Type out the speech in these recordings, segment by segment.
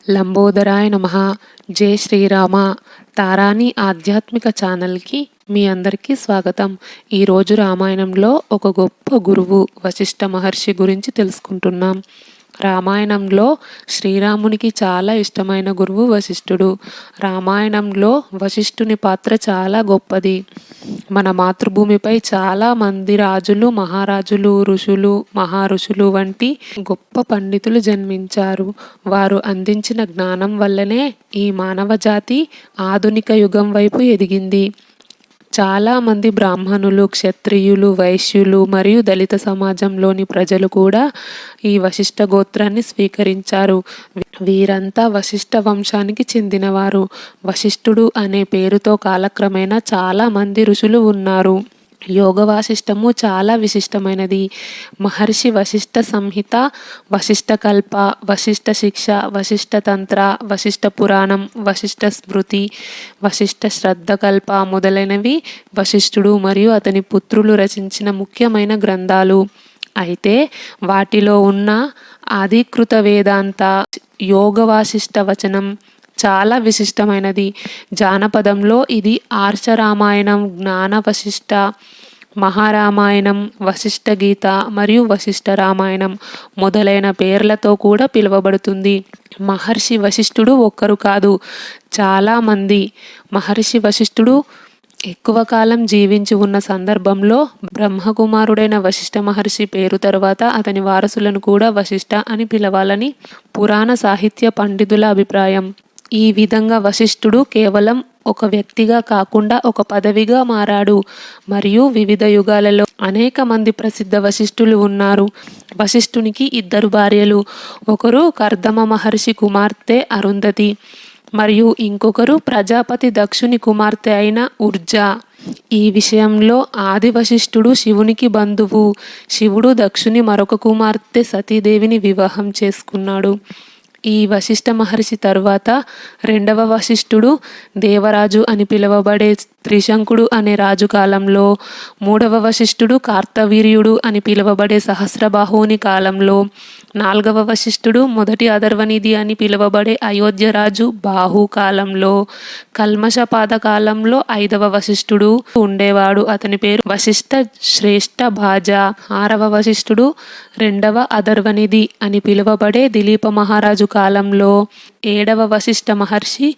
లంబోదరాయ నమః. జై శ్రీరామ. తారాని ఆధ్యాత్మిక ఛానల్కి మీ అందరికీ స్వాగతం. ఈరోజు రామాయణంలో ఒక గొప్ప గురువు వశిష్ఠ మహర్షి గురించి తెలుసుకుంటున్నాం. రామాయణంలో శ్రీరామునికి చాలా ఇష్టమైన గురువు వశిష్ఠుడు. రామాయణంలో వశిష్ఠుని పాత్ర చాలా గొప్పది. మన మాతృభూమిపై చాలా మంది రాజులు, మహారాజులు, ఋషులు, మహారుషులు వంటి గొప్ప పండితులు జన్మించారు. వారు అందించిన జ్ఞానం వల్లనే ఈ మానవ జాతి ఆధునిక యుగం వైపు ఎదిగింది. చాలామంది బ్రాహ్మణులు, క్షత్రియులు, వైశ్యులు మరియు దళిత సమాజంలోని ప్రజలు కూడా ఈ వశిష్ఠ గోత్రాన్ని స్వీకరించారు. వీరంతా వశిష్ఠ వంశానికి చెందినవారు. వశిష్ఠుడు అనే పేరుతో కాలక్రమేణా చాలామంది ఋషులు ఉన్నారు. యోగ వాసిష్టము చాలా విశిష్టమైనది. మహర్షి వశిష్ఠ సంహిత, వశిష్ఠ కల్ప, వశిష్ఠ శిక్ష, వశిష్ఠ తంత్ర, వశిష్ఠ పురాణం, వశిష్ఠ స్మృతి, వశిష్ఠ శ్రద్ధ కల్ప మొదలైనవి వశిష్ఠుడు మరియు అతని పుత్రులు రచించిన ముఖ్యమైన గ్రంథాలు. అయితే వాటిలో ఉన్న అధీకృత వేదాంత, యోగ వాసిష్ఠ వచనం చాలా విశిష్టమైనది. జానపదంలో ఇది ఆర్ష రామాయణం, జ్ఞాన వశిష్ఠ, మహారామాయణం, వశిష్ఠ గీత మరియు వశిష్ఠ రామాయణం మొదలైన పేర్లతో కూడా పిలువబడుతుంది. మహర్షి వశిష్ఠుడు ఒక్కరు కాదు, చాలామంది. మహర్షి వశిష్ఠుడు ఎక్కువ కాలం జీవించి ఉన్న సందర్భంలో బ్రహ్మకుమారుడైన వశిష్ఠ మహర్షి పేరు తర్వాత అతని వారసులను కూడా వశిష్ఠ అని పిలవాలని పురాణ సాహిత్య పండితుల అభిప్రాయం. ఈ విధంగా వశిష్ఠుడు కేవలం ఒక వ్యక్తిగా కాకుండా ఒక పదవిగా మారాడు. మరియు వివిధ యుగాలలో అనేక మంది ప్రసిద్ధ వశిష్ఠులు ఉన్నారు. వశిష్ఠునికి ఇద్దరు భార్యలు. ఒకరు కర్దమ మహర్షి కుమార్తె అరుంధతి మరియు ఇంకొకరు ప్రజాపతి దక్షుని కుమార్తె అయిన ఉర్జా. ఈ విషయంలో ఆది వశిష్ఠుడు శివునికి బంధువు. శివుడు దక్షుని మరొక కుమార్తె సతీదేవిని వివాహం చేసుకున్నాడు. ఈ వశిష్ఠ మహర్షి తరువాత రెండవ వశిష్ఠుడు దేవరాజు అని పిలువబడే త్రిశంకుడు అనే రాజు కాలంలో, మూడవ వశిష్ఠుడు కార్తవీర్యుడు అని పిలువబడే సహస్రబాహుని కాలంలో, నాలుగవ వశిష్ఠుడు మొదటి అధర్వనిధి అని పిలువబడే అయోధ్య రాజు బాహు కాలంలో, కల్మషపాద కాలంలో ఐదవ వశిష్ఠుడు ఉండేవాడు. అతని పేరు వశిష్ఠ శ్రేష్ఠ భాజ. ఆరవ వశిష్ఠుడు రెండవ అధర్వనిధి అని పిలువబడే దిలీప మహారాజు కాలంలో, ఏడవ వశిష్ఠ మహర్షి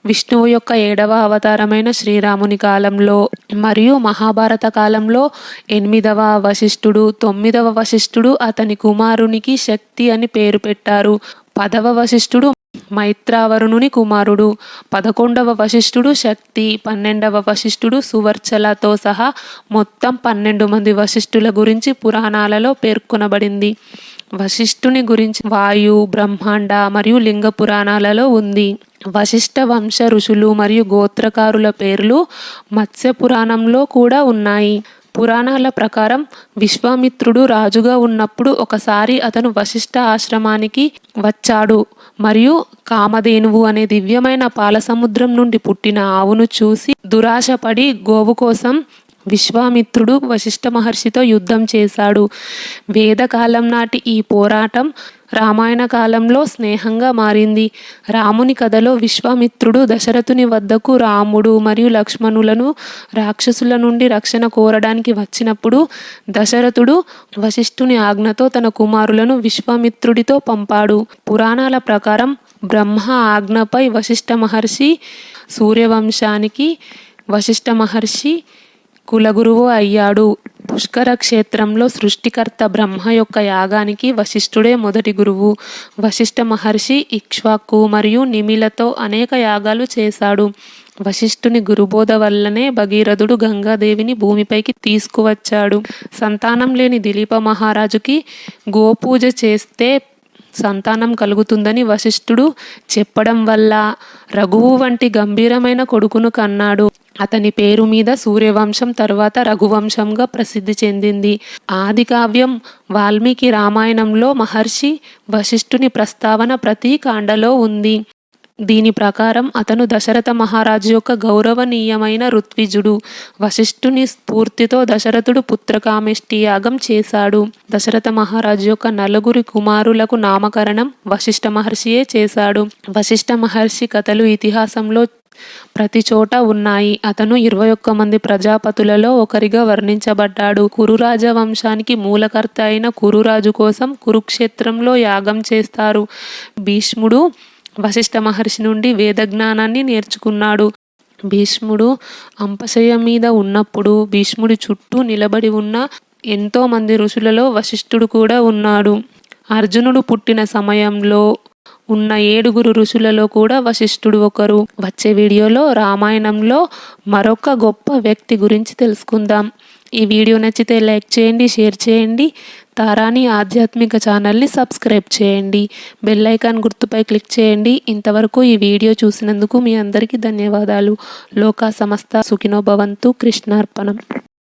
విష్ణువు యొక్క ఏడవ అవతారమైన శ్రీరాముని కాలంలో మరియు మహాభారత కాలంలో ఎనిమిదవ వశిష్ఠుడు, తొమ్మిదవ వశిష్ఠుడు అతని కుమారునికి శక్తి అని పేరు పెట్టారు. 10వ వశిష్ఠుడు మైత్రావరుణుని కుమారుడు, 11వ వశిష్ఠుడు శక్తి, 12వ వశిష్ఠుడు సువర్చలతో సహా మొత్తం 12 మంది వశిష్ఠుల గురించి పురాణాలలో పేర్కొనబడింది. వశిష్ఠుని గురించి వాయు, బ్రహ్మాండ మరియు లింగ పురాణాలలో ఉంది. వశిష్ఠ వంశ ఋషులు మరియు గోత్రకారుల పేర్లు మత్స్య పురాణంలో కూడా ఉన్నాయి. పురాణాల ప్రకారం విశ్వామిత్రుడు రాజుగా ఉన్నప్పుడు ఒకసారి అతను వశిష్ఠ ఆశ్రమానికి వచ్చాడు మరియు కామధేనువు అనే దివ్యమైన పాలసముద్రం నుండి పుట్టిన ఆవును చూసి దురాశపడి గోవు కోసం విశ్వామిత్రుడు వశిష్ఠ మహర్షితో యుద్ధం చేశాడు. వేదకాలం నాటి ఈ పోరాటం రామాయణ కాలంలో స్నేహంగా మారింది. రాముని కథలో విశ్వామిత్రుడు దశరథుని వద్దకు రాముడు మరియు లక్ష్మణులను రాక్షసుల నుండి రక్షణ కోరడానికి వచ్చినప్పుడు దశరథుడు వశిష్ఠుని ఆజ్ఞతో తన కుమారులను విశ్వామిత్రుడితో పంపాడు. పురాణాల ప్రకారం బ్రహ్మ ఆజ్ఞపై వశిష్ఠ మహర్షి సూర్యవంశానికి వశిష్ఠ మహర్షి కులగురువు అయ్యాడు. పుష్కర క్షేత్రంలో సృష్టికర్త బ్రహ్మ యొక్క యాగానికి వశిష్ఠుడే మొదటి గురువు. వశిష్ఠ మహర్షి ఇక్ష్వాకు మరియు నిమిలతో అనేక యాగాలు చేశాడు. వశిష్ఠుని గురుబోధ వల్లనే భగీరథుడు గంగాదేవిని భూమిపైకి తీసుకువచ్చాడు. సంతానం లేని దిలీప మహారాజుకి గోపూజ చేస్తే సంతానం కలుగుతుందని వశిష్ఠుడు చెప్పడం వల్ల రఘువు వంటి గంభీరమైన కొడుకును కన్నాడు. అతని పేరు మీద సూర్యవంశం తర్వాత రఘువంశంగా ప్రసిద్ధి చెందింది. ఆది కావ్యం వాల్మీకి రామాయణంలో మహర్షి వశిష్ఠుని ప్రస్తావన ప్రతి కాండలో ఉంది. దీని ప్రకారం అతను దశరథ మహారాజు యొక్క గౌరవనీయమైన ఋత్విజుడు. వశిష్ఠుని స్ఫూర్తితో దశరథుడు పుత్రకామేష్టి యాగం చేశాడు. దశరథ మహారాజు యొక్క నలుగురి కుమారులకు నామకరణం వశిష్ఠ మహర్షియే చేశాడు. వశిష్ఠ మహర్షి కథలు ఇతిహాసంలో ప్రతి చోట ఉన్నాయి. అతను 21 మంది ప్రజాపతులలో ఒకరిగా వర్ణించబడ్డాడు. కురురాజ వంశానికి మూలకర్త అయిన కురురాజు కోసం కురుక్షేత్రంలో యాగం చేస్తారు. భీష్ముడు వశిష్ఠ మహర్షి నుండి వేదజ్ఞానాన్ని నేర్చుకున్నాడు. భీష్ముడు అంపశయ్య మీద ఉన్నప్పుడు భీష్ముడి చుట్టూ నిలబడి ఉన్న ఎంతో మంది ఋషులలో వశిష్ఠుడు కూడా ఉన్నాడు. అర్జునుడు పుట్టిన సమయంలో ఉన్న 7 ఋషులలో కూడా వశిష్ఠుడు ఒకరు. వచ్చే వీడియోలో రామాయణంలో మరొక గొప్ప వ్యక్తి గురించి తెలుసుకుందాం. ఈ వీడియో నచ్చితే లైక్ చేయండి, షేర్ చేయండి. తారాని ఆధ్యాత్మిక ఛానల్ని సబ్స్క్రైబ్ చేయండి. బెల్ ఐకాన్ గుర్తుపై క్లిక్ చేయండి. ఇంతవరకు ఈ వీడియో చూసినందుకు మీ అందరికీ ధన్యవాదాలు. లోకా సమస్త సుఖినో భవంతు. కృష్ణార్పణం.